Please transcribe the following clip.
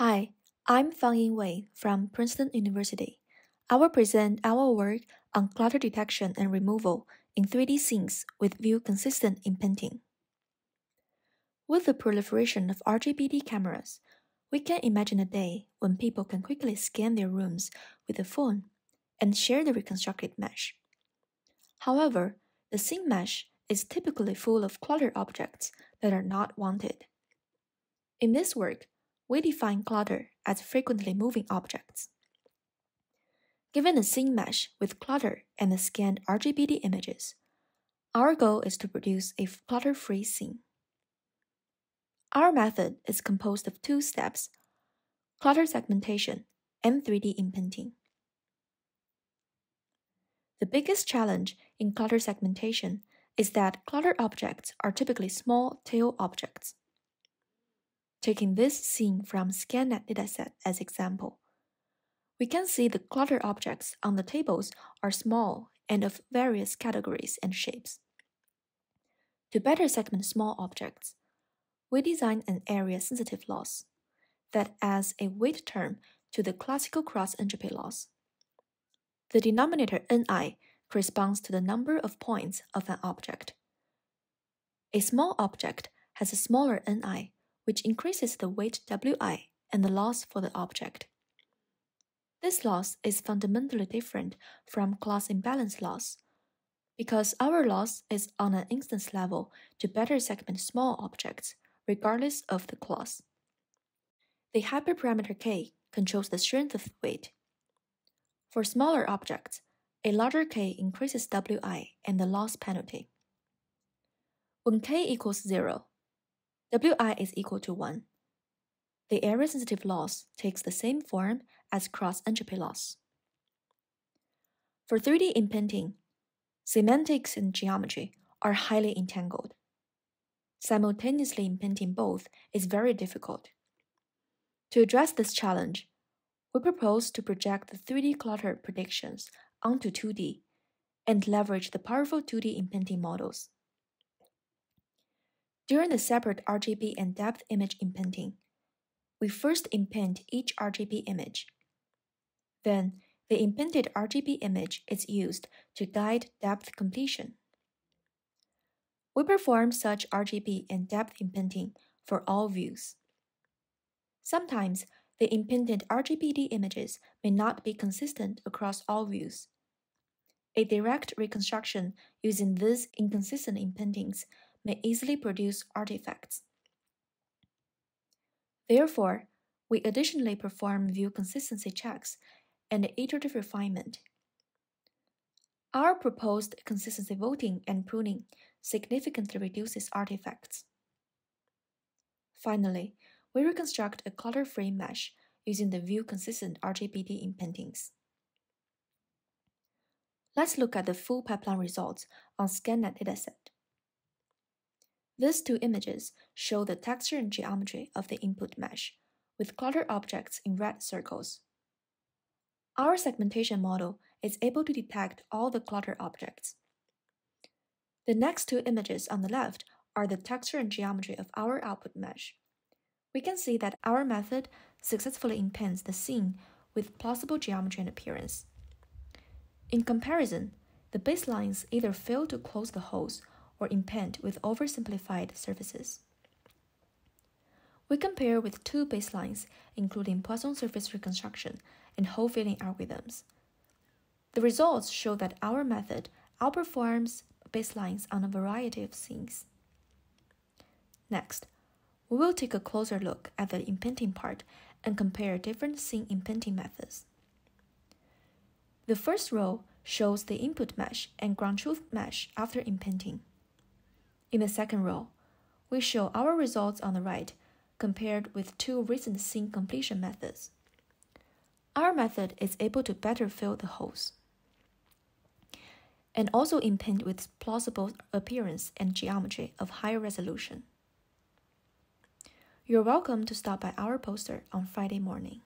Hi, I'm Fangying Wei from Princeton University. I will present our work on clutter detection and removal in 3D scenes with view-consistent inpainting. With the proliferation of RGBD cameras, we can imagine a day when people can quickly scan their rooms with a phone and share the reconstructed mesh. However, the scene mesh is typically full of cluttered objects that are not wanted. In this work, we define clutter as frequently moving objects. Given a scene mesh with clutter and the scanned RGBD images, our goal is to produce a clutter-free scene. Our method is composed of two steps: clutter segmentation and 3D inpainting. The biggest challenge in clutter segmentation is that clutter objects are typically small tail objects. Taking this scene from ScanNet dataset as example, we can see the clutter objects on the tables are small and of various categories and shapes. To better segment small objects, we designed an area-sensitive loss that adds a weight term to the classical cross-entropy loss. The denominator Ni corresponds to the number of points of an object. A small object has a smaller Ni, which increases the weight Wi and the loss for the object. This loss is fundamentally different from class imbalance loss, because our loss is on an instance level to better segment small objects, regardless of the class. The hyperparameter k controls the strength of the weight. For smaller objects, a larger k increases Wi and the loss penalty. When k equals 0, Wi is equal to 1. The area-sensitive loss takes the same form as cross-entropy loss. For 3D inpainting, semantics and geometry are highly entangled. Simultaneously inpainting both is very difficult. To address this challenge, we propose to project the 3D clutter predictions onto 2D and leverage the powerful 2D inpainting models. During the separate RGB and depth image inpainting, we first inpaint each RGB image. Then, the inpainted RGB image is used to guide depth completion. We perform such RGB and depth inpainting for all views. Sometimes, the inpainted RGBD images may not be consistent across all views. A direct reconstruction using these inconsistent inpaintings may easily produce artifacts. Therefore, we additionally perform view consistency checks and iterative refinement. Our proposed consistency voting and pruning significantly reduces artifacts. Finally, we reconstruct a clutter-free mesh using the view-consistent RGBD inpaintings. Let's look at the full pipeline results on ScanNet dataset. These two images show the texture and geometry of the input mesh, with clutter objects in red circles. Our segmentation model is able to detect all the clutter objects. The next two images on the left are the texture and geometry of our output mesh. We can see that our method successfully inpaints the scene with plausible geometry and appearance. In comparison, the baselines either fail to close the holes or inpaint with oversimplified surfaces. We compare with two baselines, including Poisson surface reconstruction and hole filling algorithms. The results show that our method outperforms baselines on a variety of scenes. Next, we will take a closer look at the inpainting part and compare different scene inpainting methods. The first row shows the input mesh and ground truth mesh after inpainting. In the second row, we show our results on the right compared with two recent scene completion methods. Our method is able to better fill the holes and also inpaint with plausible appearance and geometry of higher resolution. You're welcome to stop by our poster on Friday morning.